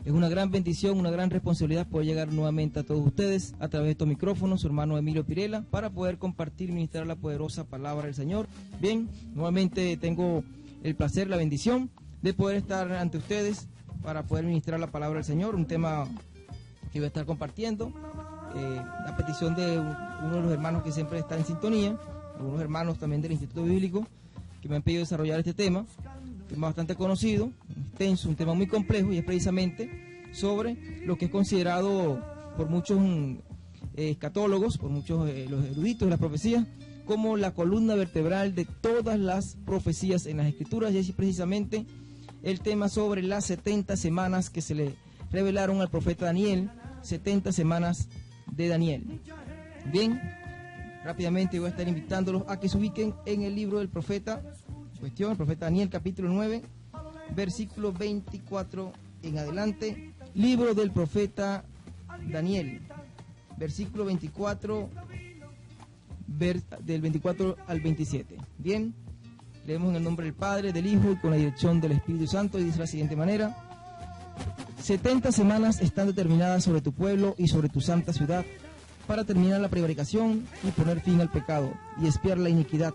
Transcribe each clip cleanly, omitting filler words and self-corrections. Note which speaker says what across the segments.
Speaker 1: Es una gran bendición, una gran responsabilidad poder llegar nuevamente a todos ustedes a través de estos micrófonos, su hermano Emilio Pirela, para poder compartir y ministrar la poderosa palabra del Señor. Bien, nuevamente tengo el placer, la bendición de poder estar ante ustedes para poder ministrar la palabra del Señor, un tema que voy a estar compartiendo, a petición de uno de los hermanos que siempre está en sintonía, algunos hermanos también del Instituto Bíblico, que me han pedido desarrollar este tema bastante conocido, extenso, un tema muy complejo, y es precisamente sobre lo que es considerado por muchos escatólogos, por muchos los eruditos de las profecías, como la columna vertebral de todas las profecías en las Escrituras, y es precisamente el tema sobre las 70 semanas que se le revelaron al profeta Daniel, 70 semanas de Daniel. Bien, rápidamente voy a estar invitándolos a que se ubiquen en el libro del profeta el profeta Daniel, capítulo 9, versículo 24 en adelante. Libro del profeta Daniel, versículo 24, del 24 al 27. Bien, leemos en el nombre del Padre, del Hijo y con la dirección del Espíritu Santo, y dice de la siguiente manera: 70 semanas están determinadas sobre tu pueblo y sobre tu santa ciudad, para terminar la prevaricación y poner fin al pecado, y expiar la iniquidad,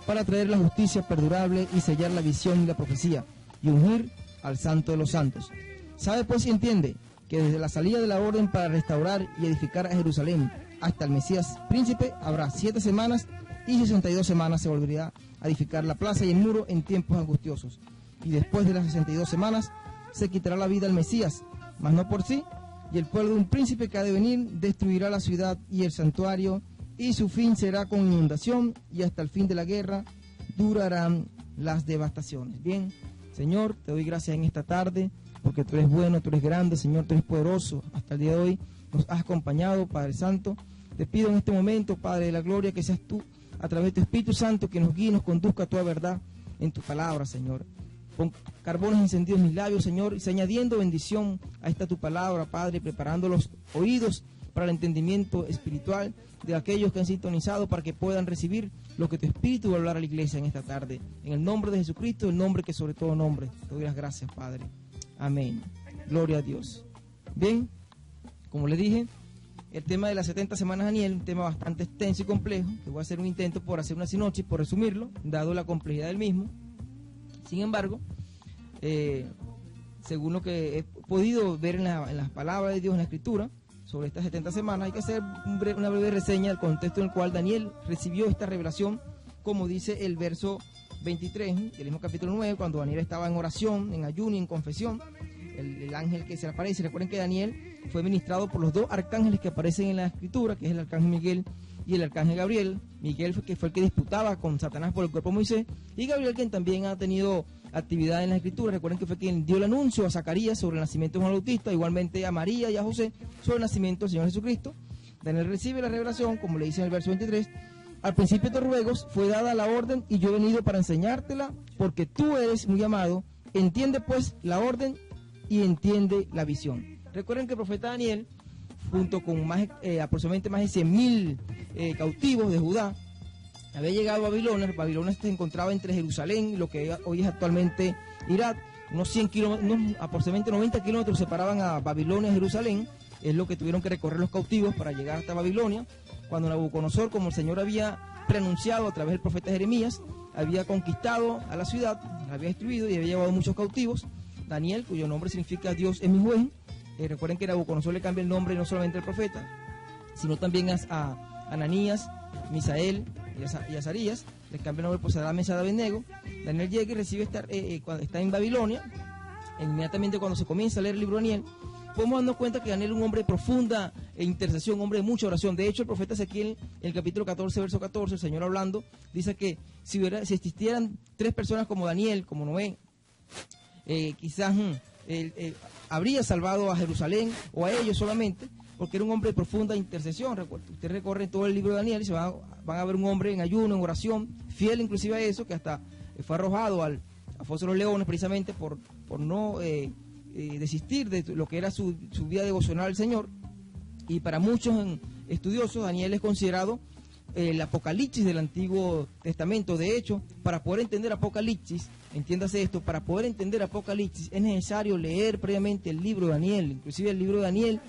Speaker 1: para traer la justicia perdurable y sellar la visión y la profecía, y ungir al Santo de los Santos. Sabe pues y entiende que desde la salida de la orden para restaurar y edificar a Jerusalén hasta el Mesías príncipe habrá 7 semanas, y 62 semanas se volverá a edificar la plaza y el muro en tiempos angustiosos. Y después de las 62 semanas se quitará la vida al Mesías, mas no por sí, y el pueblo de un príncipe que ha de venir destruirá la ciudad y el santuario, y su fin será con inundación, y hasta el fin de la guerra durarán las devastaciones. Bien, Señor, te doy gracias en esta tarde, porque tú eres bueno, tú eres grande, Señor, tú eres poderoso. Hasta el día de hoy nos has acompañado, Padre Santo. Te pido en este momento, Padre de la gloria, que seas tú, a través de tu Espíritu Santo, que nos guíe y nos conduzca a toda verdad en tu palabra, Señor. Pon carbones encendidos en mis labios, Señor, y añadiendo bendición a esta tu palabra, Padre, preparando los oídos para el entendimiento espiritual de aquellos que han sintonizado, para que puedan recibir lo que tu Espíritu va a hablar a la iglesia en esta tarde. En el nombre de Jesucristo, el nombre que sobre todo nombre. Te doy las gracias, Padre. Amén. Gloria a Dios. Bien, como les dije, el tema de las 70 semanas de Daniel, un tema bastante extenso y complejo, que voy a hacer un intento por hacer una sinopsis, por resumirlo, dado la complejidad del mismo. Sin embargo, según lo que he podido ver en las palabras de Dios en la Escritura, sobre estas 70 semanas, hay que hacer una breve reseña del contexto en el cual Daniel recibió esta revelación, como dice el verso 23 del mismo capítulo 9, cuando Daniel estaba en oración, en ayuno y en confesión. El ángel que se le aparece, recuerden que Daniel fue ministrado por los 2 arcángeles que aparecen en la Escritura, que es el arcángel Miguel y el arcángel Gabriel. Miguel que fue el que disputaba con Satanás por el cuerpo de Moisés, y Gabriel, quien también ha tenido actividad en la Escritura. Recuerden que fue quien dio el anuncio a Zacarías sobre el nacimiento de Juan Bautista, igualmente a María y a José sobre el nacimiento del Señor Jesucristo. Daniel recibe la revelación, como le dice en el verso 23: al principio de ruegos fue dada la orden, y yo he venido para enseñártela, porque tú eres muy amado. Entiende pues la orden y entiende la visión. Recuerden que el profeta Daniel, junto con aproximadamente más de 100.000 cautivos de Judá, había llegado a Babilonia. Babilonia se encontraba entre Jerusalén y lo que hoy es actualmente Irak. Unos 100 kilómetros, aproximadamente 90 kilómetros separaban a Babilonia y Jerusalén. Es lo que tuvieron que recorrer los cautivos para llegar hasta Babilonia. Cuando Nabucodonosor, como el Señor había preanunciado a través del profeta Jeremías, había conquistado a la ciudad, la había destruido y había llevado muchos cautivos, Daniel, cuyo nombre significa Dios es mi juez, recuerden que Nabucodonosor le cambia el nombre no solamente al profeta, sino también a Ananías, Misael y Azarías, les cambia el nombre por Sadrach, Mesach y Abednego. Daniel llega y recibe cuando está en Babilonia. Inmediatamente cuando se comienza a leer el libro de Daniel, podemos darnos cuenta que Daniel es un hombre de profunda intercesión, un hombre de mucha oración. De hecho, el profeta Ezequiel, en el capítulo 14, verso 14, el Señor hablando, dice que si existieran 3 personas como Daniel, como Noé, quizás habría salvado a Jerusalén o a ellos solamente, porque era un hombre de profunda intercesión. Usted recorre todo el libro de Daniel y van a ver un hombre en ayuno, en oración, fiel inclusive a eso, que hasta fue arrojado al foso de los leones precisamente por no desistir de lo que era su vida devocional al Señor. Y para muchos estudiosos, Daniel es considerado el Apocalipsis del Antiguo Testamento. De hecho, para poder entender Apocalipsis, entiéndase esto, para poder entender Apocalipsis es necesario leer previamente el libro de Daniel. Inclusive el libro de Daniel,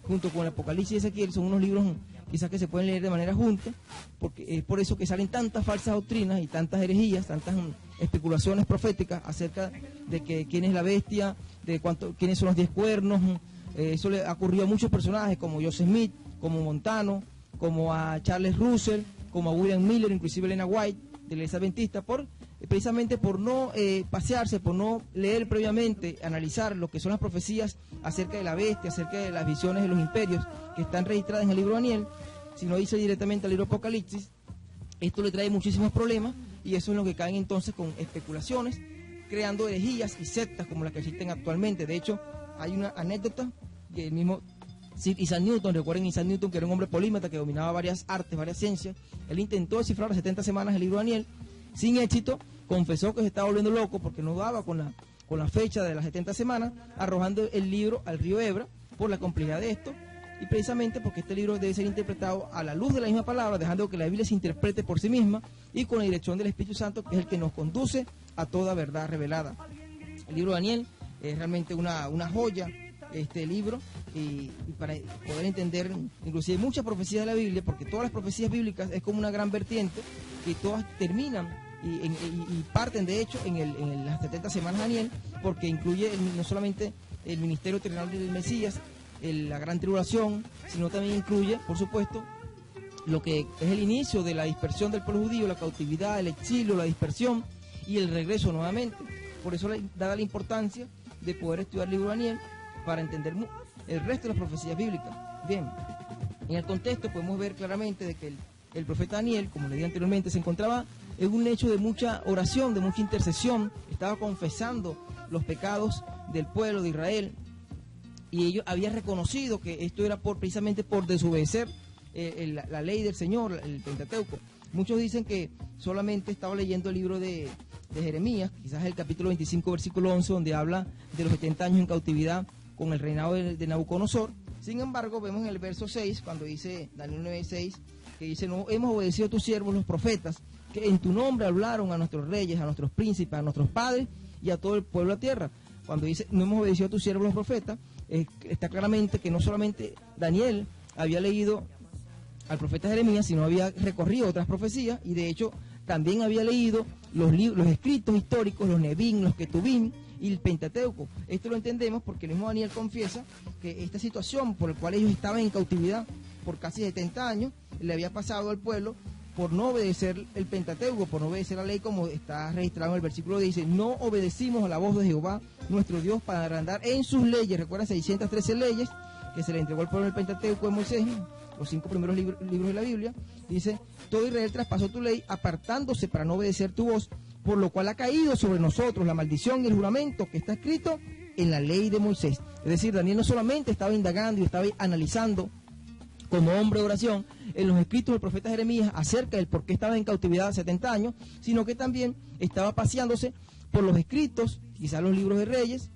Speaker 1: junto con el Apocalipsis y Ezequiel, son unos libros quizás que se pueden leer de manera junta, porque es por eso que salen tantas falsas doctrinas y tantas herejías, tantas especulaciones proféticas acerca de que quién es la bestia, de quiénes son los 10 cuernos. Eso le ocurrió a muchos personajes como Joseph Smith, como Montano, como a Charles Russell, como a William Miller, inclusive Elena White, de la Iglesia Adventista, precisamente por no pasearse, por no leer previamente, analizar lo que son las profecías acerca de la bestia, acerca de las visiones de los imperios que están registradas en el libro de Daniel, sino dice directamente al libro Apocalipsis. Esto le trae muchísimos problemas y eso es lo que caen entonces con especulaciones, creando herejías y sectas como las que existen actualmente. De hecho, hay una anécdota que el mismo Isaac Newton, recuerden Isaac Newton, que era un hombre polímata que dominaba varias artes, varias ciencias. Él intentó descifrar las 70 semanas el libro de Daniel, sin éxito. Confesó que se estaba volviendo loco porque no daba con la fecha de las 70 semanas, arrojando el libro al río Ebra por la complejidad de esto, y precisamente porque este libro debe ser interpretado a la luz de la misma palabra, dejando que la Biblia se interprete por sí misma y con la dirección del Espíritu Santo, que es el que nos conduce a toda verdad revelada. El libro de Daniel es realmente una joya, este libro, y para poder entender inclusive muchas profecías de la Biblia, porque todas las profecías bíblicas es como una gran vertiente, que todas terminan y parten de hecho en las 70 semanas de Daniel, porque incluye no solamente el ministerio terrenal del Mesías, la gran tribulación, sino también incluye, por supuesto, lo que es el inicio de la dispersión del pueblo judío, la cautividad, el exilio, la dispersión y el regreso nuevamente. Por eso dada la importancia de poder estudiar el libro de Daniel para entender el resto de las profecías bíblicas. Bien, en el contexto podemos ver claramente de que el profeta Daniel, como le dije anteriormente, se encontraba en un hecho de mucha oración, de mucha intercesión, estaba confesando los pecados del pueblo de Israel, y ellos habían reconocido que esto era precisamente por desobedecer la ley del Señor, el Pentateuco. Muchos dicen que solamente estaba leyendo el libro de Jeremías, quizás el capítulo 25, versículo 11, donde habla de los 70 años en cautividad con el reinado de Nabucodonosor. Sin embargo, vemos en el verso 6, cuando dice Daniel 9:6, que dice: no hemos obedecido a tus siervos los profetas, que en tu nombre hablaron a nuestros reyes, a nuestros príncipes, a nuestros padres y a todo el pueblo de la tierra. Cuando dice no hemos obedecido a tus siervos los profetas, está claramente que no solamente Daniel había leído al profeta Jeremías, sino había recorrido otras profecías, y de hecho también había leído los escritos históricos, los Nebim, los Ketubim y el Pentateuco. Esto lo entendemos porque el mismo Daniel confiesa que esta situación por la cual ellos estaban en cautividad por casi 70 años, le había pasado al pueblo por no obedecer el Pentateuco, por no obedecer la ley, como está registrado en el versículo 10, dice: no obedecimos a la voz de Jehová, nuestro Dios, para andar en sus leyes. Recuerda 613 leyes que se le entregó al pueblo en el Pentateuco de Moisés, los 5 primeros libros de la Biblia. Dice: todo Israel traspasó tu ley, apartándose para no obedecer tu voz, por lo cual ha caído sobre nosotros la maldición y el juramento que está escrito en la ley de Moisés. Es decir, Daniel no solamente estaba indagando y estaba analizando como hombre de oración en los escritos del profeta Jeremías acerca del por qué estaba en cautividad 70 años, sino que también estaba paseándose por los escritos, quizás los libros de Reyes,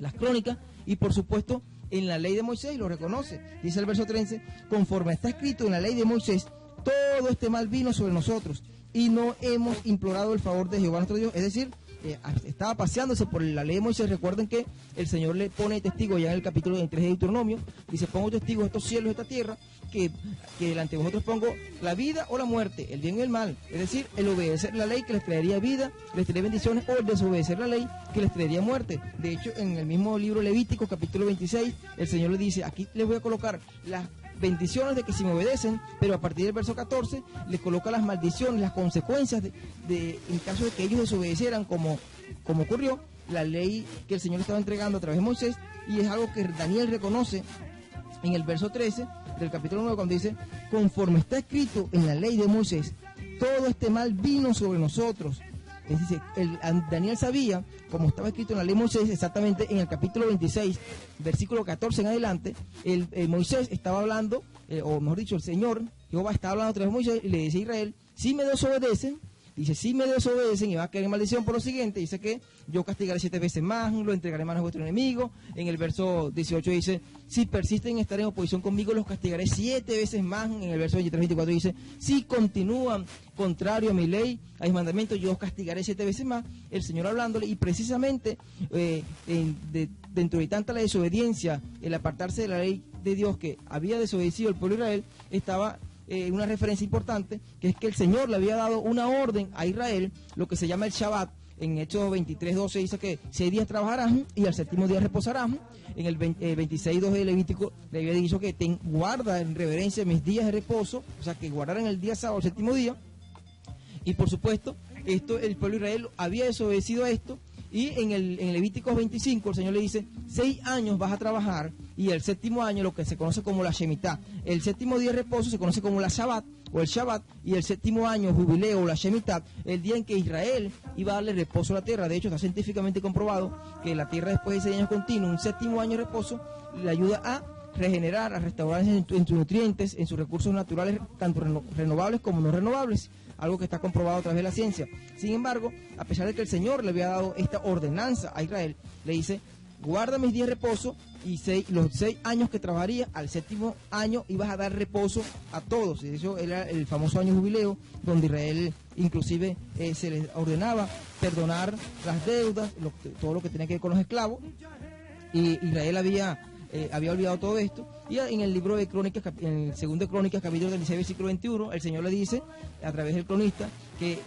Speaker 1: las crónicas, y por supuesto en la ley de Moisés, y lo reconoce. Dice el verso 13: conforme está escrito en la ley de Moisés, todo este mal vino sobre nosotros, y no hemos implorado el favor de Jehová nuestro Dios. Es decir, estaba paseándose por la ley de Moisés. Recuerden que el Señor le pone testigo ya en el capítulo 23 de Deuteronomio. Dice: pongo testigos estos cielos y esta tierra, que delante de vosotros pongo la vida o la muerte, el bien y el mal. Es decir, el obedecer la ley, que les traería vida, les traería bendiciones, o el desobedecer la ley, que les traería muerte. De hecho, en el mismo libro Levítico, capítulo 26, el Señor le dice: aquí les voy a colocar las bendiciones de que si me obedecen, pero a partir del verso 14 les coloca las maldiciones, las consecuencias en caso de que ellos desobedecieran, como ocurrió la ley que el Señor estaba entregando a través de Moisés. Y es algo que Daniel reconoce en el verso 13 del capítulo 9, cuando dice: conforme está escrito en la ley de Moisés, todo este mal vino sobre nosotros. Es decir, Daniel sabía, como estaba escrito en la ley de Moisés, exactamente en el capítulo 26, versículo 14 en adelante, Moisés estaba hablando, o mejor dicho, el Señor, Jehová estaba hablando a través de Moisés, y le dice a Israel: si me desobedecen, Dice, si me desobedecen y van a caer en maldición por lo siguiente, dice que yo castigaré 7 veces más, lo entregaré en manos de vuestro enemigo. En el verso 18 dice, si persisten en estar en oposición conmigo, los castigaré 7 veces más. En el verso 23, 24 dice, si continúan contrario a mi ley, a mis mandamientos, yo os castigaré 7 veces más. El Señor hablándole, y precisamente dentro de tanta la desobediencia, el apartarse de la ley de Dios que había desobedecido el pueblo de Israel, estaba una referencia importante, que es que el Señor le había dado una orden a Israel, lo que se llama el Shabbat. En Hechos 23:12 dice que 6 días trabajarás y al séptimo día reposarás. En el 26:2 de Levítico le había dicho que guarda en reverencia mis días de reposo, o sea que guardaran el día sábado, el séptimo día. Y por supuesto, el pueblo de Israel había desobedecido a esto. Y en Levítico 25 el Señor le dice, 6 años vas a trabajar y el séptimo año lo que se conoce como la Shemitah. El séptimo día de reposo se conoce como la Shabbat o el Shabbat, y el séptimo año jubileo o la Shemitah, el día en que Israel iba a darle reposo a la tierra. De hecho está científicamente comprobado que la tierra después de 6 años continuos, un séptimo año de reposo, le ayuda a regenerar, a restaurar en sus nutrientes, en sus recursos naturales, tanto renovables como no renovables, algo que está comprobado a través de la ciencia. Sin embargo, a pesar de que el Señor le había dado esta ordenanza a Israel, le dice, guarda mis días de reposo, y los 6 años que trabajaría, al séptimo año ibas a dar reposo a todos. Y eso era el famoso año jubileo, donde Israel inclusive se les ordenaba perdonar las deudas, todo lo que tenía que ver con los esclavos, y Israel había olvidado todo esto. Y en el libro de Crónicas, en el segundo de Crónicas, capítulo 16, versículo 21, el Señor le dice, a través del cronista, que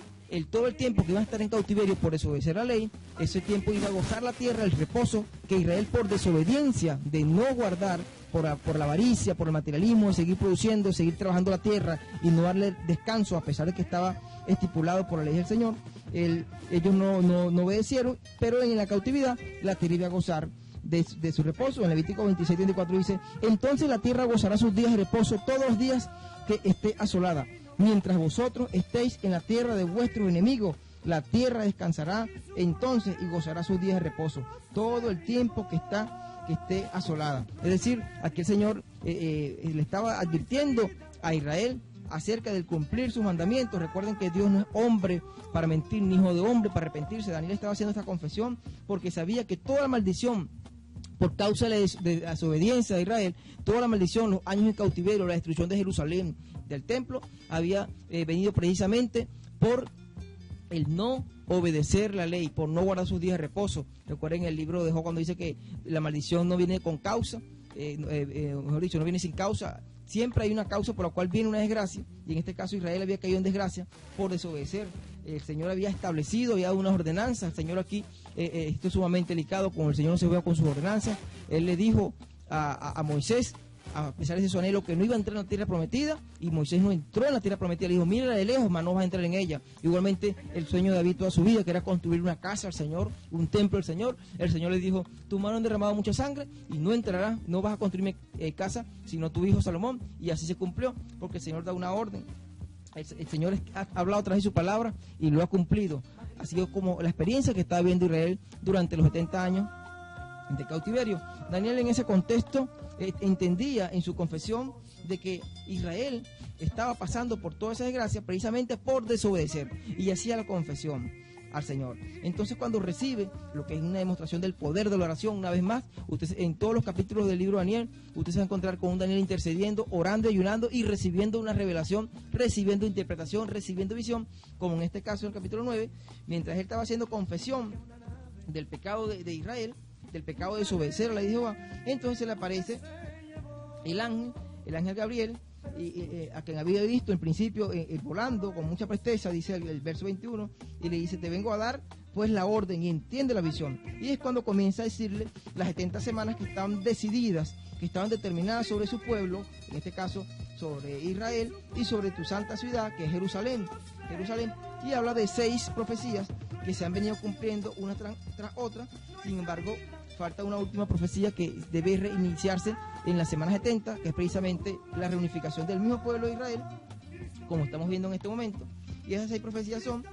Speaker 1: todo el tiempo que iban a estar en cautiverio por desobedecer la ley, ese tiempo iba a gozar la tierra, el reposo, que Israel por desobediencia, de no guardar, por la avaricia, por el materialismo, de seguir produciendo, seguir trabajando la tierra y no darle descanso, a pesar de que estaba estipulado por la ley del Señor, ellos no obedecieron, pero en la cautividad la tierra iba a gozar de su reposo. En Levítico 26, 24 dice, entonces la tierra gozará sus días de reposo todos los días que esté asolada. Mientras vosotros estéis en la tierra de vuestros enemigos, la tierra descansará entonces y gozará sus días de reposo, todo el tiempo que esté asolada. Es decir, aquí el Señor le estaba advirtiendo a Israel acerca del cumplir sus mandamientos. Recuerden que Dios no es hombre para mentir, ni hijo de hombre para arrepentirse. Daniel estaba haciendo esta confesión porque sabía que toda la maldición por causa de la desobediencia de Israel, toda la maldición, los años de cautiverio, la destrucción de Jerusalén, del templo, había venido precisamente por el no obedecer la ley, por no guardar sus días de reposo. Recuerden el libro de Job cuando dice que la maldición no viene con causa, mejor dicho, no viene sin causa. Siempre hay una causa por la cual viene una desgracia, y en este caso Israel había caído en desgracia por desobedecer. El Señor había establecido, había dado unas ordenanzas. El Señor aquí, esto es sumamente delicado, como el Señor no se vea con sus ordenanzas. Él le dijo a Moisés, a pesar de su anhelo, que no iba a entrar en la tierra prometida, y Moisés no entró en la tierra prometida. Le dijo, mírala de lejos, mas no vas a entrar en ella. Igualmente el sueño de David toda su vida, que era construir una casa al Señor, un templo al Señor. El Señor le dijo, tu mano han derramado mucha sangre y no entrarás, no vas a construirme casa, sino tu hijo Salomón. Y así se cumplió, porque el Señor da una orden. El Señor ha hablado a través de su palabra y lo ha cumplido. Ha sido como la experiencia que estaba viviendo Israel durante los 70 años de cautiverio. Daniel en ese contexto entendía en su confesión de que Israel estaba pasando por toda esa desgracia precisamente por desobedecer, y hacía la confesión al Señor. Entonces, cuando recibe lo que es una demostración del poder de la oración, una vez más, usted, en todos los capítulos del libro de Daniel, usted se va a encontrar con un Daniel intercediendo, orando, ayunando y recibiendo una revelación, recibiendo interpretación, recibiendo visión, como en este caso en el capítulo 9, mientras él estaba haciendo confesión del pecado de Israel, del pecado de desobedecer a la ley de Jehová. Entonces se le aparece el ángel Gabriel, a quien había visto en principio volando con mucha presteza, dice el verso 21, y le dice, te vengo a dar pues la orden, y entiende la visión. Y es cuando comienza a decirle las 70 semanas que estaban decididas, que estaban determinadas sobre su pueblo, en este caso sobre Israel, y sobre tu santa ciudad, que es Jerusalén. Y habla de 6 profecías que se han venido cumpliendo una tras otra. Sin embargo, falta una última profecía que debe reiniciarse en la semana 70, que es precisamente la reunificación del mismo pueblo de Israel, como estamos viendo en este momento. Y esas 6 profecías son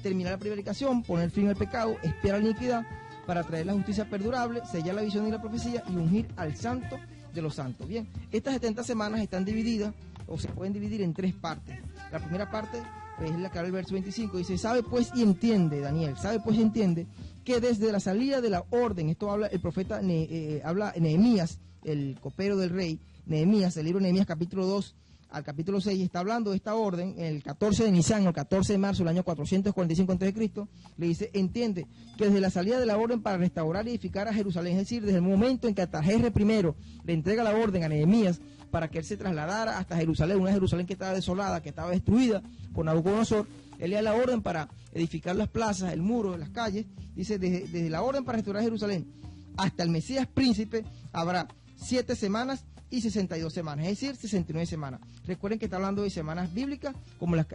Speaker 1: terminar la prevaricación, poner fin al pecado, espiar la iniquidad, para traer la justicia perdurable, sellar la visión y la profecía, y ungir al santo de los santos. Bien, estas 70 semanas están divididas, o se pueden dividir en 3 partes. La primera parte es la que habla el verso 25, dice, sabe pues y entiende, Daniel, sabe pues y entiende, que desde la salida de la orden, esto habla el profeta, habla Nehemías, el copero del rey, Nehemías, el libro de Nehemías capítulo 2 al capítulo 6, está hablando de esta orden, el 14 de Nisan, el 14 de marzo del año 445 a.C., le dice, entiende que desde la salida de la orden para restaurar y edificar a Jerusalén, es decir, desde el momento en que Artajerjes I le entrega la orden a Nehemías para que él se trasladara hasta Jerusalén, una Jerusalén que estaba desolada, que estaba destruida por Nabucodonosor, él le da la orden para edificar las plazas, el muro, las calles, dice, desde la orden para restaurar Jerusalén hasta el Mesías príncipe habrá 7 semanas y 62 semanas, es decir, 69 semanas. Recuerden que está hablando de semanas bíblicas, como las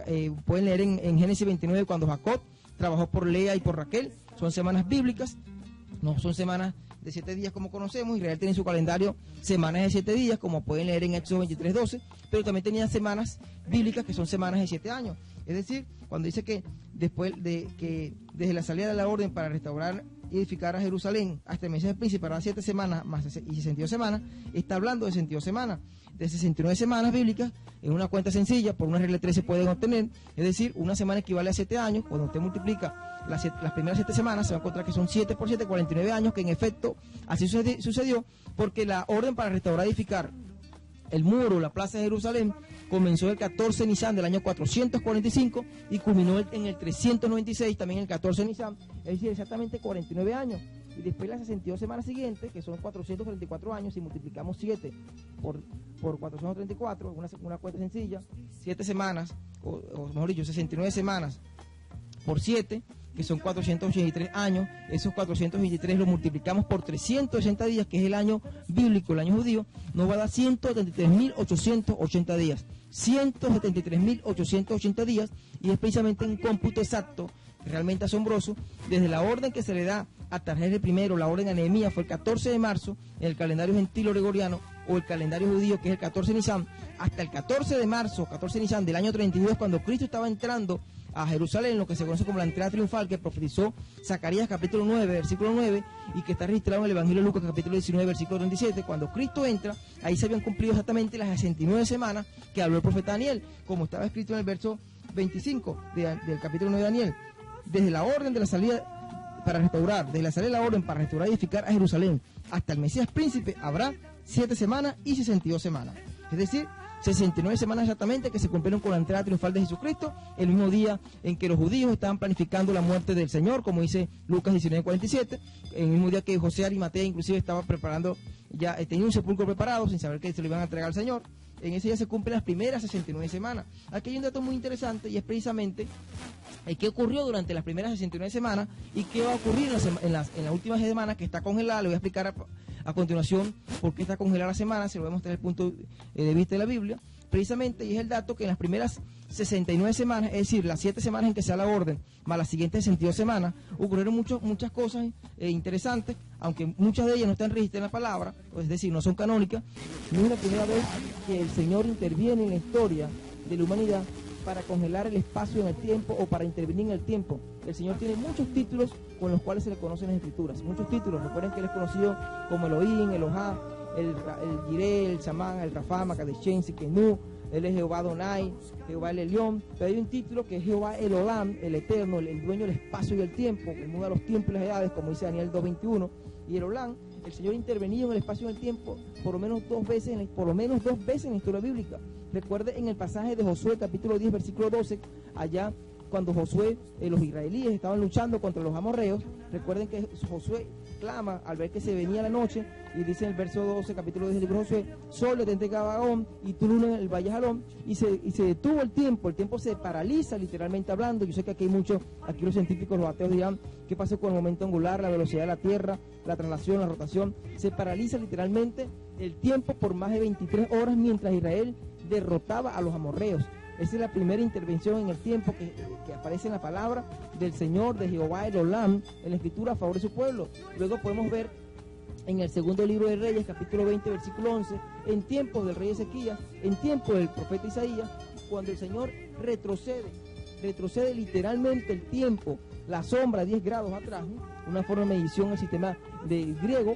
Speaker 1: pueden leer en Génesis 29, cuando Jacob trabajó por Lea y por Raquel, son semanas bíblicas, no son semanas de 7 días como conocemos. Israel tiene en su calendario semanas de 7 días, como pueden leer en Éxodo 23:12, pero también tenía semanas bíblicas que son semanas de 7 años. Es decir, cuando dice que después de que desde la salida de la orden para restaurar y edificar a Jerusalén hasta el Mesías príncipe para 7 semanas más y 62 semanas, está hablando de 62 semanas, de 69 semanas bíblicas, en una cuenta sencilla, por una regla de 3 se pueden obtener, es decir, una semana equivale a 7 años, cuando usted multiplica las primeras 7 semanas, se va a encontrar que son 7 por 7, 49 años, que en efecto así sucedió, porque la orden para restaurar y edificar el muro, la plaza de Jerusalén, comenzó el 14 de Nisan del año 445 y culminó en el 396, también el 14 de Nisan, es decir, exactamente 49 años. Y después las 62 semanas siguientes, que son 434 años, si multiplicamos 7 por 434, una cuenta sencilla, 7 semanas, o mejor dicho, 69 semanas por 7, que son 483 años, esos 423 los multiplicamos por 360 días, que es el año bíblico, el año judío, nos va a dar 173.880 días. 173.880 días, y es precisamente un cómputo exacto, realmente asombroso, desde la orden que se le da a Artajerjes I, la orden a Nehemías, fue el 14 de marzo, en el calendario gentil o gregoriano, o el calendario judío, que es el 14 de Nisan, hasta el 14 de marzo, 14 de Nisan del año 32, cuando Cristo estaba entrando a Jerusalén, lo que se conoce como la entrada triunfal, que profetizó Zacarías capítulo 9, versículo 9, y que está registrado en el Evangelio de Lucas capítulo 19, versículo 37. Cuando Cristo entra, ahí se habían cumplido exactamente las 69 semanas que habló el profeta Daniel, como estaba escrito en el verso 25 del capítulo 9 de Daniel. Desde la orden de la salida para restaurar, desde la salida de la orden para restaurar y edificar a Jerusalén hasta el Mesías príncipe, habrá 7 semanas y 62 semanas. Es decir, 69 semanas exactamente que se cumplieron con la entrada triunfal de Jesucristo, el mismo día en que los judíos estaban planificando la muerte del Señor, como dice Lucas 19:47, el mismo día que José Arimatea inclusive estaba preparando, ya tenía un sepulcro preparado sin saber que se lo iban a entregar al Señor. En ese día se cumplen las primeras 69 semanas. Aquí hay un dato muy interesante, y es precisamente qué ocurrió durante las primeras 69 semanas y qué va a ocurrir en las últimas semanas, que está congelada. Le voy a explicar a continuación por qué está congelada la semana, se lo voy a mostrar desde el punto de vista de la Biblia, precisamente, y es el dato que en las primeras 69 semanas, es decir, las 7 semanas en que se da la orden, más las siguientes 62 semanas, ocurrieron muchas cosas interesantes, aunque muchas de ellas no están registradas en la palabra, es decir, no son canónicas. No es la primera vez que el Señor interviene en la historia de la humanidad para congelar el espacio en el tiempo o para intervenir en el tiempo. El Señor tiene muchos títulos con los cuales se le conocen las Escrituras, muchos títulos. Recuerden que Él es conocido como Elohim, Elohá, el Jireh, el Samán, el Rafá, Makadeshen, Sikenu. Él es Jehová Adonai, Jehová el Elión. Pero hay un título que es Jehová el Olam, el Eterno, el dueño del espacio y el tiempo, que muda los tiempos y las edades, como dice Daniel 2:21. Y el Olam, el Señor intervenido en el espacio y en el tiempo por lo menos dos veces en la historia bíblica. Recuerde en el pasaje de Josué capítulo 10 versículo 12, allá cuando Josué, los israelíes estaban luchando contra los amorreos. Recuerden que Josué clama al ver que se venía la noche, y dice en el verso 12, capítulo 10 del libro de Josué: Sol detente Gabaón y tú luna en el valle Jalón, y se detuvo el tiempo se paraliza literalmente hablando. Yo sé que aquí los científicos, los ateos dirán: ¿qué pasa con el momento angular, la velocidad de la Tierra, la traslación, la rotación? Se paraliza literalmente el tiempo por más de 23 horas mientras Israel derrotaba a los amorreos. Esa es la primera intervención en el tiempo que aparece en la palabra del Señor, de Jehová el Olam, en la Escritura a favor de su pueblo. Luego podemos ver en el segundo libro de Reyes, capítulo 20, versículo 11, en tiempos del rey Ezequías, en tiempos del profeta Isaías, cuando el Señor retrocede literalmente el tiempo, la sombra 10 grados atrás, una forma de medición del sistema de griego,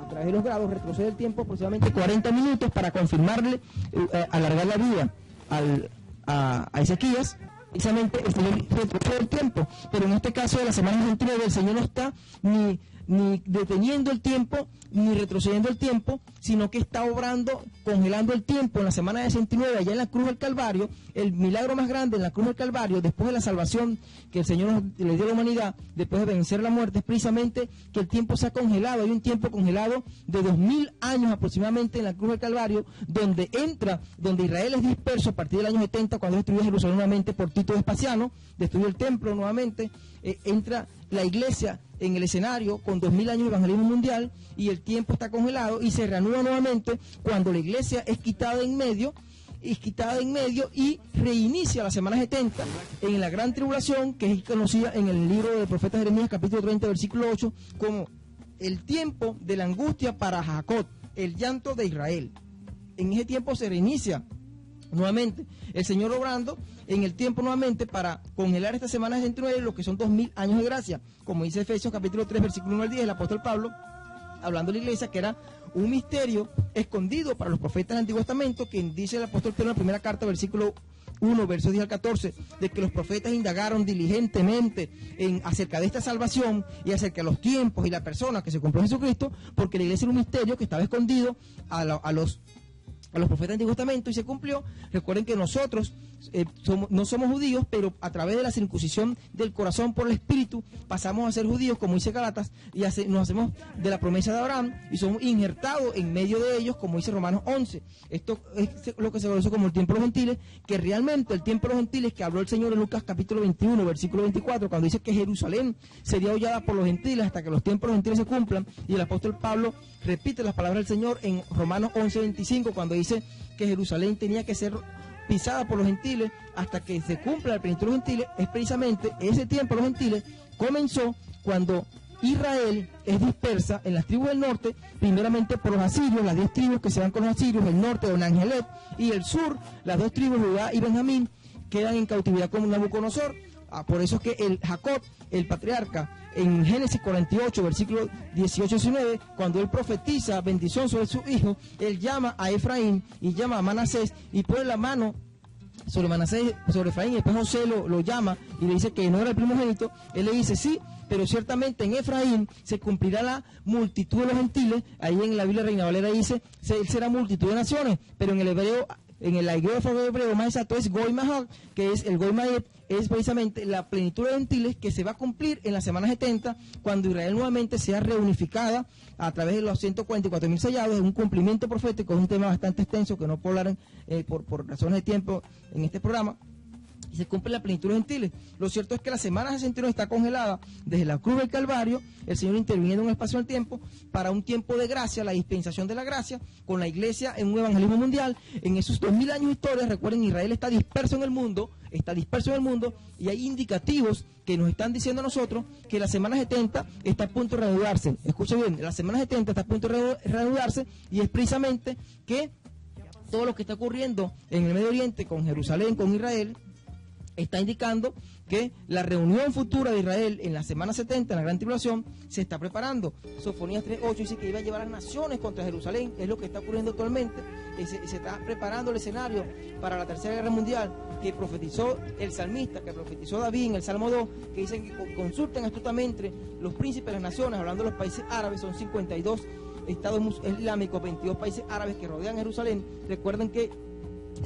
Speaker 1: a través de los grados, retrocede el tiempo aproximadamente 40 minutos para confirmarle, alargar la vida a Ezequías, precisamente el Señor retrocede el tiempo. Pero en este caso de la semana 69 el Señor no está ni deteniendo el tiempo, ni retrocediendo el tiempo, sino que está obrando, congelando el tiempo en la semana 69, allá en la cruz del Calvario. El milagro más grande en la cruz del Calvario, después de la salvación que el Señor le dio a la humanidad, después de vencer la muerte, es precisamente que el tiempo se ha congelado. Hay un tiempo congelado de 2000 años aproximadamente en la cruz del Calvario, donde Israel es disperso a partir del año 70, cuando destruyó Jerusalén nuevamente por Tito Vespasiano, destruyó el templo nuevamente, entra la iglesia en el escenario con 2000 años de evangelismo mundial, y el tiempo está congelado y se reanuda nuevamente cuando la iglesia es quitada en medio y reinicia la semana 70 en la gran tribulación, que es conocida en el libro del profeta Jeremías capítulo 30 versículo 8 como el tiempo de la angustia para Jacob, el llanto de Israel. En ese tiempo se reinicia nuevamente el Señor obrando en el tiempo nuevamente para congelar esta semana 69, lo que son 2000 años de gracia, como dice Efesios capítulo 3 versículo 1 al 10, el apóstol Pablo hablando de la iglesia, que era un misterio escondido para los profetas del Antiguo Testamento, que dice el apóstol Pedro en la primera carta, versículo 1, versos 10 al 14, de que los profetas indagaron diligentemente acerca de esta salvación y acerca de los tiempos y la persona que se cumplió en Jesucristo, porque la iglesia era un misterio que estaba escondido a los profetas del Antiguo Testamento y se cumplió. Recuerden que nosotros no somos judíos, pero a través de la circuncisión del corazón por el Espíritu pasamos a ser judíos, como dice Gálatas, y nos hacemos de la promesa de Abraham y somos injertados en medio de ellos, como dice Romanos 11. Esto es lo que se conoce como el tiempo de los gentiles, que realmente el tiempo de los gentiles que habló el Señor en Lucas capítulo 21, versículo 24, cuando dice que Jerusalén sería hollada por los gentiles hasta que los tiempos de los gentiles se cumplan, y el apóstol Pablo repite las palabras del Señor en Romanos 11, 25, cuando dice que Jerusalén tenía que ser pisada por los gentiles hasta que se cumpla la plenitud de los gentiles. Es precisamente ese tiempo de los gentiles comenzó cuando Israel es dispersa en las tribus del norte, primeramente por los asirios, las 10 tribus que se van con los asirios, el norte de Onangelet, y el sur, las 2 tribus, Judá y Benjamín, quedan en cautividad con Nabucodonosor. Por eso es que el Jacob, el patriarca, en Génesis 48, versículo 18-19, cuando él profetiza bendición sobre su hijo, él llama a Efraín y llama a Manasés y pone la mano sobre Manasés, sobre Efraín, y después José lo llama y le dice que no era el primogénito. Él le dice sí, pero ciertamente en Efraín se cumplirá la multitud de los gentiles. Ahí en la Biblia Reina Valera dice, él será multitud de naciones, pero en el hebreo, en el aigrófago hebreo más exacto es Goy Mahag, que es el Goy Maed, es precisamente la plenitud de gentiles que se va a cumplir en la semana 70, cuando Israel nuevamente sea reunificada a través de los 144.000 sellados. Es un cumplimiento profético, es un tema bastante extenso que no puedo hablar por razones de tiempo en este programa. Y se cumple la plenitud de los gentiles. Lo cierto es que la semana 69 está congelada desde la cruz del Calvario, el Señor interviniendo en un espacio del tiempo para un tiempo de gracia, la dispensación de la gracia, con la iglesia en un evangelismo mundial. En esos 2000 años de historia, recuerden, Israel está disperso en el mundo, y hay indicativos que nos están diciendo a nosotros que la semana 70 está a punto de reanudarse. Escuchen bien, la semana 70 está a punto de reanudarse, y es precisamente que todo lo que está ocurriendo en el Medio Oriente, con Jerusalén, con Israel, está indicando que la reunión futura de Israel en la semana 70, en la gran tribulación, se está preparando. Sofonías 3.8 dice que iba a llevar a las naciones contra Jerusalén. Es lo que está ocurriendo actualmente. Se está preparando el escenario para la Tercera Guerra Mundial, que profetizó el salmista, que profetizó David en el Salmo 2, que dicen que consulten astutamente los príncipes de las naciones, hablando de los países árabes. Son 52 estados islámicos, 22 países árabes que rodean Jerusalén. Recuerden que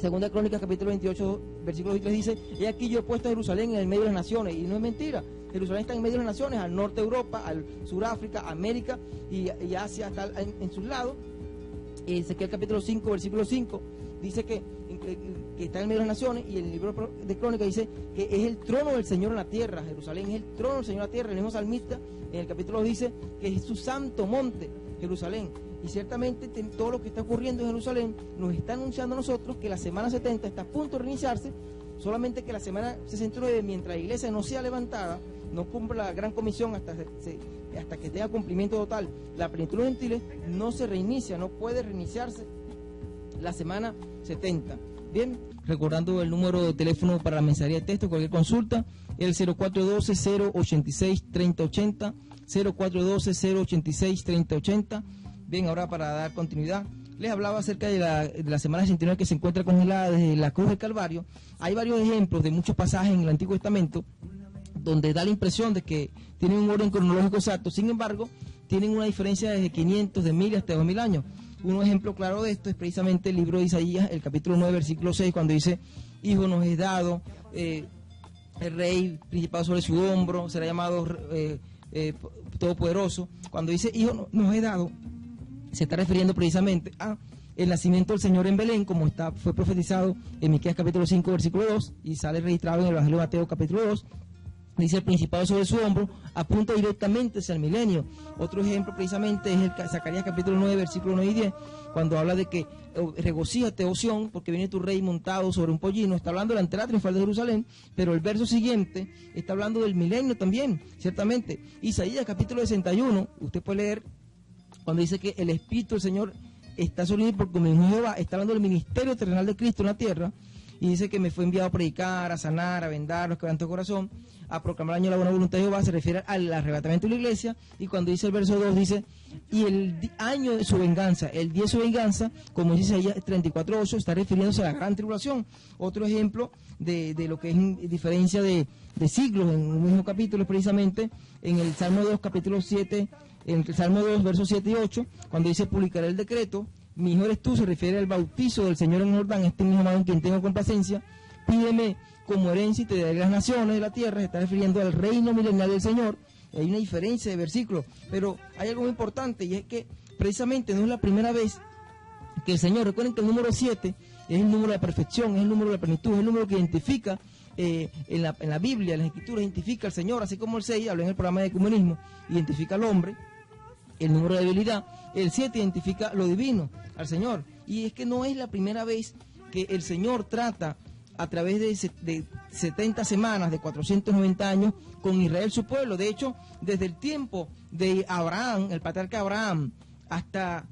Speaker 1: Segunda Crónicas capítulo 28 versículo 3 dice: he aquí yo he puesto a Jerusalén en el medio de las naciones. Y no es mentira, Jerusalén está en medio de las naciones, al norte de Europa, al Suráfrica, América y Asia está en sus lados. Ezequiel capítulo 5 versículo 5 dice que está en medio de las naciones, y el libro de Crónicas dice que es el trono del Señor en la tierra. Jerusalén es el trono del Señor en la tierra. El mismo salmista en el capítulo dice que es su santo monte, Jerusalén. Y ciertamente todo lo que está ocurriendo en Jerusalén nos está anunciando a nosotros que la semana 70 está a punto de reiniciarse, solamente que la semana 69, mientras la iglesia no sea levantada, no cumpla la gran comisión hasta que tenga cumplimiento total la plenitud de los gentiles, no se reinicia, no puede reiniciarse la semana 70. Bien, recordando el número de teléfono para la mensajería de texto, cualquier consulta, el 0412-086-3080, 0412-086-3080. Bien, ahora para dar continuidad les hablaba acerca de la semana 69 que se encuentra congelada desde la cruz del Calvario. Hay varios ejemplos de muchos pasajes en el Antiguo Testamento donde da la impresión de que tienen un orden cronológico exacto, sin embargo, tienen una diferencia desde 500, de 1000 hasta 2000 años. Un ejemplo claro de esto es precisamente el libro de Isaías, el capítulo 9, versículo 6, cuando dice: hijo nos es dado, el rey principado sobre su hombro, será llamado todopoderoso. Cuando dice hijo nos es dado, se está refiriendo precisamente a el nacimiento del Señor en Belén, como fue profetizado en Miqueas capítulo 5, versículo 2, y sale registrado en el Evangelio de Mateo capítulo 2. Dice: el principado sobre su hombro, apunta directamente hacia el milenio. Otro ejemplo precisamente es el Zacarías capítulo 9, versículo 9 y 10, cuando habla de que regocíjate, oh Sión, porque viene tu rey montado sobre un pollino. Está hablando de la entrada triunfal de Jerusalén, pero el verso siguiente está hablando del milenio también, ciertamente. Isaías capítulo 61, usted puede leer cuando dice que el Espíritu del Señor está sobre mí porque me envió Jehová. Está hablando del ministerio terrenal de Cristo en la tierra, y dice que me fue enviado a predicar, a sanar, a vendar los quebrantos de corazón, a proclamar el año de la buena voluntad de Jehová. Se refiere al arrebatamiento de la iglesia. Y cuando dice el verso 2, dice: y el año de su venganza, el día de su venganza, como dice Isaías 34:8, está refiriéndose a la gran tribulación. Otro ejemplo de lo que es diferencia de siglos en un mismo capítulo es precisamente en el Salmo 2, capítulo 7, en el Salmo 2, versos 7 y 8, cuando dice: publicaré el decreto, mi hijo eres tú. Se refiere al bautizo del Señor en Jordán, este mismo amado en quien tengo complacencia. Pídeme como herencia y te daré las naciones de la tierra. Se está refiriendo al reino milenario del Señor. Hay una diferencia de versículos, pero hay algo muy importante, y es que precisamente no es la primera vez que el Señor, recuerden que el número 7 es el número de la perfección, es el número de la plenitud, es el número que identifica en la Biblia, en las Escrituras, identifica al Señor, así como el 6, hablé en el programa de ecumenismo, identifica al hombre, el número de debilidad. El 7 identifica lo divino, al Señor. Y es que no es la primera vez que el Señor trata a través de 70 semanas, de 490 años, con Israel, su pueblo. De hecho, desde el tiempo de Abraham, el patriarca Abraham, hasta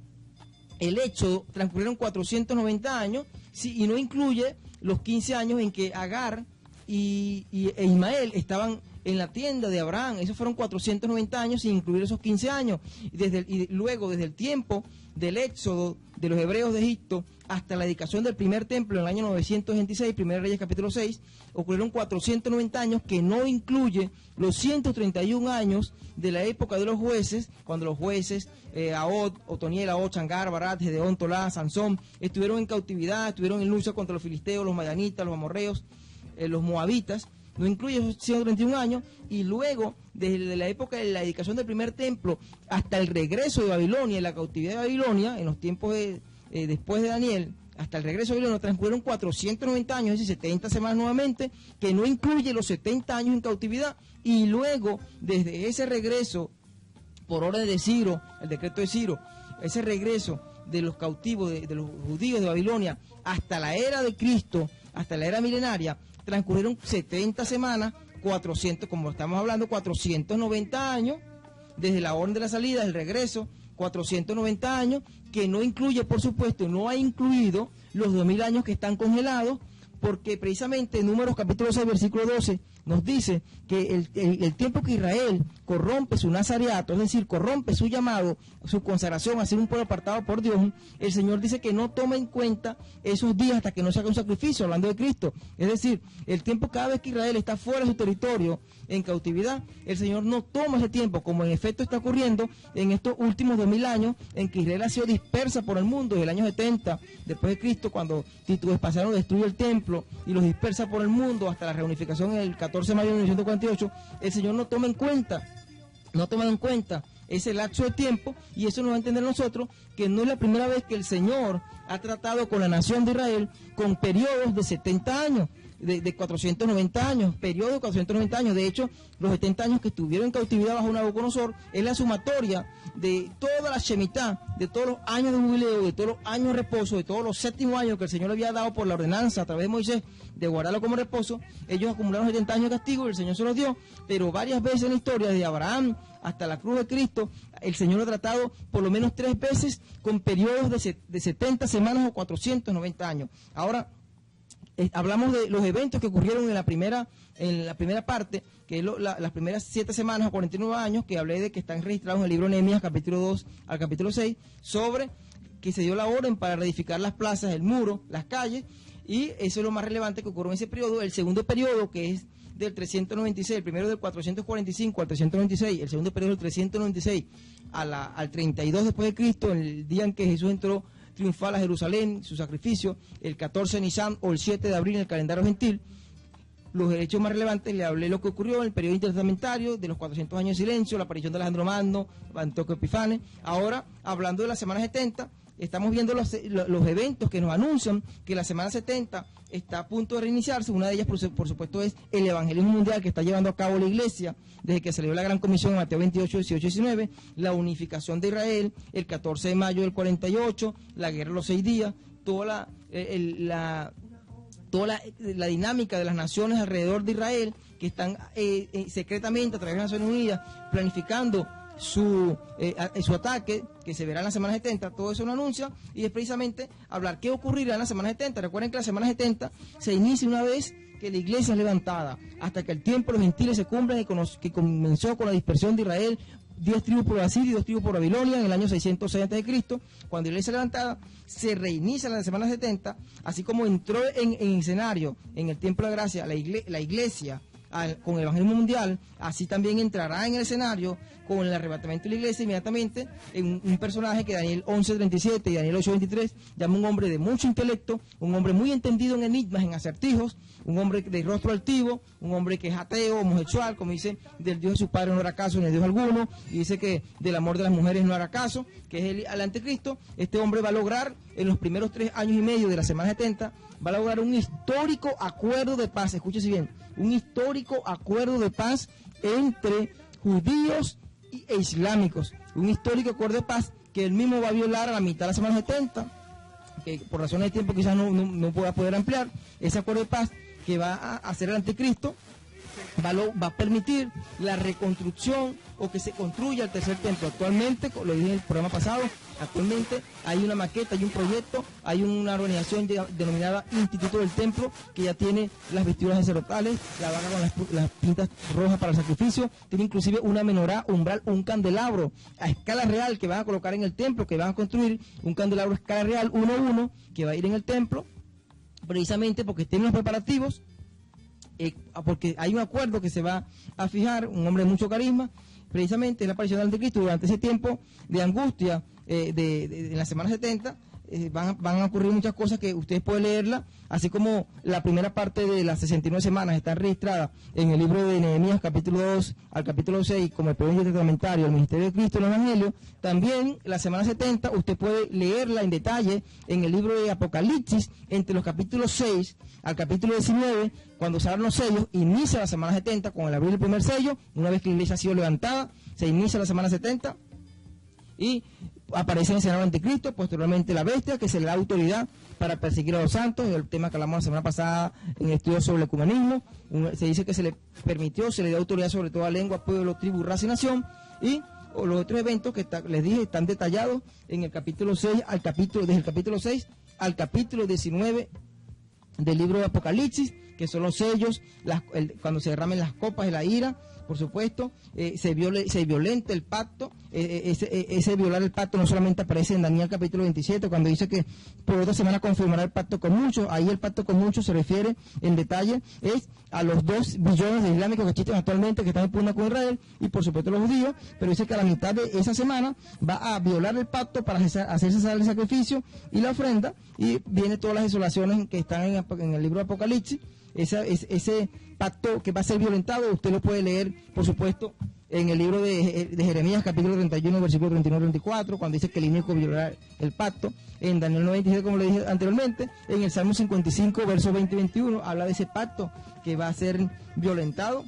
Speaker 1: el Éxodo, transcurrieron 490 años, sí, y no incluye los 15 años en que Agar e Ismael estaban en la tienda de Abraham. Esos fueron 490 años sin incluir esos 15 años. Y luego, desde el tiempo del éxodo de los hebreos de Egipto hasta la dedicación del primer templo en el año 926, 1 Reyes capítulo 6, ocurrieron 490 años, que no incluye los 131 años de la época de los jueces, cuando los jueces, Ahod, Otoniel, Ahod, Shangar, Barat, Gedeón, Tolá, Sansón, estuvieron en cautividad, estuvieron en lucha contra los filisteos, los madianitas, los amorreos, los moabitas. No incluye esos 131 años, y luego, desde la época de la dedicación del primer templo hasta el regreso de Babilonia, la cautividad de Babilonia, en los tiempos después de Daniel, hasta el regreso de Babilonia, transcurrieron 490 años, es decir, 70 semanas nuevamente, que no incluye los 70 años en cautividad. Y luego, desde ese regreso, por orden de Ciro, el decreto de Ciro, ese regreso de los cautivos, de los judíos de Babilonia, hasta la era de Cristo, hasta la era milenaria, transcurrieron 70 semanas, 400, como estamos hablando, 490 años, desde la orden de la salida, el regreso, 490 años, que no incluye, por supuesto, no ha incluido los 2000 años que están congelados, porque precisamente en Números capítulo 6, versículo 12, nos dice que el tiempo que Israel corrompe su nazareato, es decir, corrompe su llamado, su consagración a ser un pueblo apartado por Dios, el Señor dice que no toma en cuenta esos días hasta que no se haga un sacrificio, hablando de Cristo. Es decir, el tiempo, cada vez que Israel está fuera de su territorio, en cautividad, el Señor no toma ese tiempo, como en efecto está ocurriendo en estos últimos 2000 años, en que Israel ha sido dispersa por el mundo, desde el año 70, después de Cristo, cuando Tito Vespasiano destruye el templo y los dispersa por el mundo, hasta la reunificación el 14 de mayo de 1948, el Señor no toma en cuenta ese lapso de tiempo, y eso nos va a entender nosotros que no es la primera vez que el Señor ha tratado con la nación de Israel con periodos de 70 años, de 490 años, periodos de 490 años. De hecho, los 70 años que estuvieron en cautividad bajo Nabucodonosor es la sumatoria de toda la Shemitah, de todos los años de jubileo, de todos los años de reposo, de todos los séptimos años que el Señor le había dado por la ordenanza a través de Moisés de guardarlo como reposo. Ellos acumularon 70 años de castigo y el Señor se los dio, pero varias veces en la historia, desde Abraham hasta la cruz de Cristo, el Señor lo ha tratado por lo menos 3 veces con periodos de 70 semanas o 490 años. Ahora, hablamos de los eventos que ocurrieron en la primera parte, que es las primeras 7 semanas o 49 años, que hablé de que están registrados en el libro de Nehemías, capítulo 2 al capítulo 6, sobre que se dio la orden para reedificar las plazas, el muro, las calles, y eso es lo más relevante que ocurrió en ese periodo. El segundo periodo, que es del 396, el primero del 445 al 396, el segundo periodo del 396 al 32 después de Cristo, en el día en que Jesús entró triunfal a Jerusalén, su sacrificio, el 14 de Nisan o el 7 de abril en el calendario gentil. Los hechos más relevantes, le hablé lo que ocurrió en el periodo intertestamentario, de los 400 años de silencio, la aparición de Alejandro Magno, Antíoco Epífanes. Ahora, hablando de la semana 70, estamos viendo los eventos que nos anuncian que la semana 70 está a punto de reiniciarse. Una de ellas, por supuesto, es el evangelismo mundial que está llevando a cabo la Iglesia desde que salió la Gran Comisión en Mateo 28, 18 y 19, la unificación de Israel, el 14 de mayo del 48, la guerra de los 6 días, toda la dinámica de las naciones alrededor de Israel que están secretamente a través de las Naciones Unidas planificando su ataque, que se verá en la semana 70, todo eso lo anuncia, y es precisamente hablar qué ocurrirá en la semana 70. Recuerden que la semana 70 se inicia una vez que la iglesia es levantada, hasta que el tiempo de los gentiles se cumpla, que comenzó con la dispersión de Israel, 10 tribus por Asiria y 2 tribus por Babilonia en el año 606 a.C. Cuando la iglesia es levantada, se reinicia la semana 70, así como entró en escenario en el Templo de Gracia la iglesia con el evangelismo mundial, así también entrará en el escenario con el arrebatamiento de la iglesia inmediatamente en un personaje que Daniel 11:37 y Daniel 8:23 llama un hombre de mucho intelecto, un hombre muy entendido en enigmas, en acertijos, un hombre de rostro altivo, un hombre que es ateo, homosexual, como dice, del Dios de su padre no hará caso ni de Dios alguno, y dice que del amor de las mujeres no hará caso, que es el anticristo. Este hombre va a lograr en los primeros 3 años y medio de la semana 70, va a lograr un histórico acuerdo de paz, escúchese bien, un histórico acuerdo de paz entre judíos e islámicos, un histórico acuerdo de paz que él mismo va a violar a la mitad de la semana 70, que por razones de tiempo quizás no pueda poder ampliar. Ese acuerdo de paz que va a hacer el anticristo va a permitir la reconstrucción o que se construya el tercer templo. Actualmente, lo dije en el programa pasado, actualmente hay una maqueta, hay un proyecto, hay una organización denominada Instituto del Templo, que ya tiene las vestiduras sacerdotales, la vaca con las pintas rojas para el sacrificio, tiene inclusive una menorá, umbral, un candelabro a escala real que van a colocar en el templo, que van a construir un candelabro a escala real 1:1 que va a ir en el templo, precisamente porque tienen los preparativos, porque hay un acuerdo que se va a fijar, un hombre de mucho carisma, precisamente es la aparición del anticristo. Durante ese tiempo de angustia de la semana 70 van a ocurrir muchas cosas que ustedes pueden leerla, así como la primera parte de las 69 semanas está registrada en el libro de Nehemías capítulo 2 al capítulo 6 como el periodo testamentario del ministerio de Cristo en el Evangelio. También la semana 70 usted puede leerla en detalle en el libro de Apocalipsis, entre los capítulos 6 al capítulo 19, cuando se abren los sellos, inicia la semana 70 con el abrir el primer sello. Una vez que la iglesia ha sido levantada, se inicia la semana 70 y aparece en el escenario anticristo, posteriormente la bestia, que se le da autoridad para perseguir a los santos, el tema que hablamos la semana pasada en el estudio sobre el ecumenismo. Se dice que se le permitió, se le dio autoridad sobre toda lengua, pueblo, tribu, raza y nación, y los otros eventos que les dije están detallados en el capítulo 6 desde el capítulo 6 al capítulo 19 del libro de Apocalipsis, que son los sellos, cuando se derramen las copas de la ira, por supuesto, se violenta el pacto. Ese violar el pacto no solamente aparece en Daniel capítulo 27, cuando dice que por otra semana confirmará el pacto con muchos. Ahí el pacto con muchos se refiere en detalle es a los 2 billones de islámicos que existen actualmente, que están en pugna con Israel, y por supuesto los judíos, pero dice que a la mitad de esa semana va a violar el pacto para hacer cesar el sacrificio y la ofrenda, y viene todas las desolaciones que están en el libro de Apocalipsis. Ese pacto que va a ser violentado, usted lo puede leer, por supuesto, en el libro de Jeremías, capítulo 31, versículo 39-34, cuando dice que el inicuo violará el pacto. En Daniel 97, como le dije anteriormente, en el Salmo 55, versos 20 y 21, habla de ese pacto que va a ser violentado.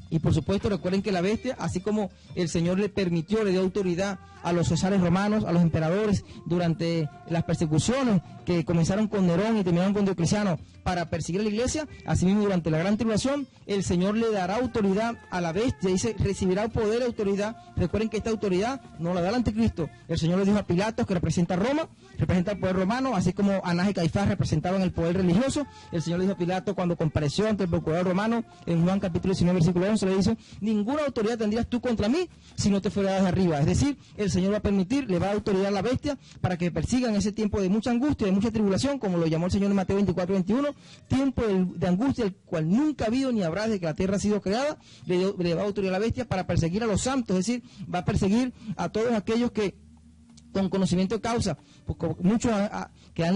Speaker 1: Y por supuesto, recuerden que la bestia, así como el Señor le dio autoridad a los cesares romanos, a los emperadores, durante las persecuciones que comenzaron con Nerón y terminaron con Diocleciano para perseguir a la iglesia, asimismo durante la gran tribulación, el Señor le dará autoridad a la bestia, dice, recibirá poder y autoridad. Recuerden que esta autoridad no la da el anticristo. El Señor le dijo a Pilatos, que representa a Roma, representa el poder romano, así como Anás y Caifás representaban el poder religioso. El Señor le dijo a Pilato cuando compareció ante el procurador romano, en Juan capítulo 19, versículo 11, le dice, ninguna autoridad tendrías tú contra mí si no te fuera de arriba. Es decir, el Señor va a permitir, le va a dar autoridad a la bestia para que persiga en ese tiempo de mucha angustia, de mucha tribulación, como lo llamó el Señor en Mateo 24, 21, tiempo de angustia, el cual nunca ha habido ni habrá desde que la tierra ha sido creada. Le va a dar autoridad a la bestia para perseguir a los santos, es decir, va a perseguir a todos aquellos que con conocimiento de causa, porque muchos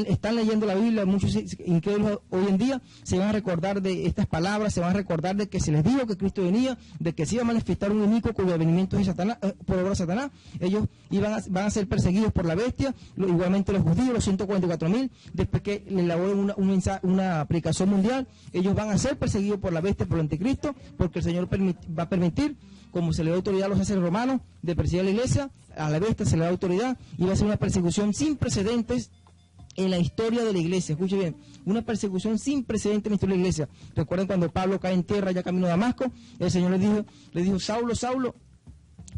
Speaker 1: están leyendo la Biblia, muchos incrédulos hoy en día se van a recordar de estas palabras, se van a recordar de que se les dijo que Cristo venía, de que se iba a manifestar un inicuo cuyo venimiento es Satanás, por obra de Satanás. Ellos van a ser perseguidos por la bestia, igualmente los judíos, los 144.000, después que le elaboren una aplicación mundial, ellos van a ser perseguidos por la bestia, por el anticristo, porque el Señor va a permitir, como se le da autoridad a los sacerdotes romanos de perseguir a la iglesia, a la bestia se le da autoridad, y va a ser una persecución sin precedentes en la historia de la iglesia. Escuche bien, una persecución sin precedentes en la historia de la iglesia. Recuerden cuando Pablo cae en tierra ya camino a Damasco, el Señor le dijo, Saulo, Saulo,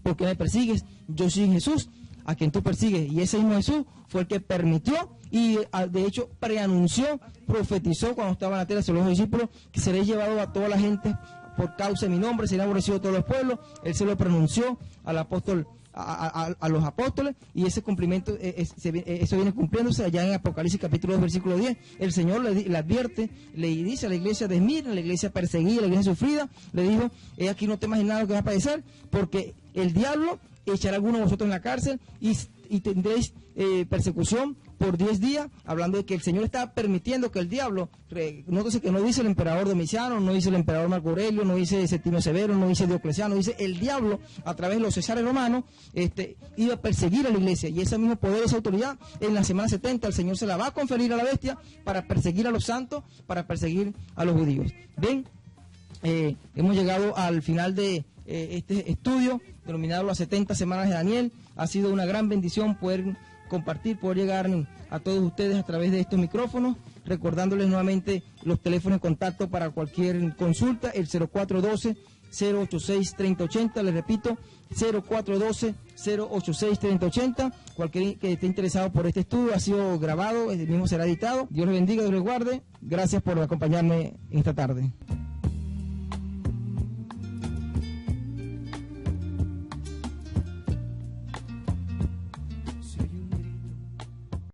Speaker 1: ¿por qué me persigues? Yo soy Jesús, a quien tú persigues. Y ese mismo Jesús fue el que permitió y de hecho preanunció, profetizó cuando estaba en la tierra sobre los discípulos, que seré llevado a toda la gente por causa de mi nombre, será aborrecido todos los pueblos. Él se lo pronunció al apóstol, a los apóstoles, y ese cumplimiento, eso viene cumpliéndose allá en Apocalipsis capítulo 2, versículo 10. El Señor le advierte, le dice a la iglesia de Esmirna, a la iglesia perseguida, a la iglesia sufrida, le dijo, aquí no temas nada lo que va a padecer, porque el diablo echará a alguno de vosotros en la cárcel y tendréis persecución por 10 días, hablando de que el Señor está permitiendo que el diablo, nótese que no dice el emperador Domiciano, no dice el emperador Marco Aurelio, no dice Septimio Severo, no dice Diocleciano, dice el diablo a través de los cesares romanos iba a perseguir a la iglesia, y ese mismo poder, esa autoridad, en la semana 70 el Señor se la va a conferir a la bestia para perseguir a los santos, para perseguir a los judíos. Bien, hemos llegado al final de este estudio denominado las 70 semanas de Daniel. Ha sido una gran bendición poder compartir, poder llegar a todos ustedes a través de estos micrófonos, recordándoles nuevamente los teléfonos de contacto para cualquier consulta, el 0412-086-3080, les repito, 0412-086-3080, cualquier que esté interesado por este estudio, ha sido grabado, el mismo será editado. Dios les bendiga, Dios les guarde, gracias por acompañarme esta tarde.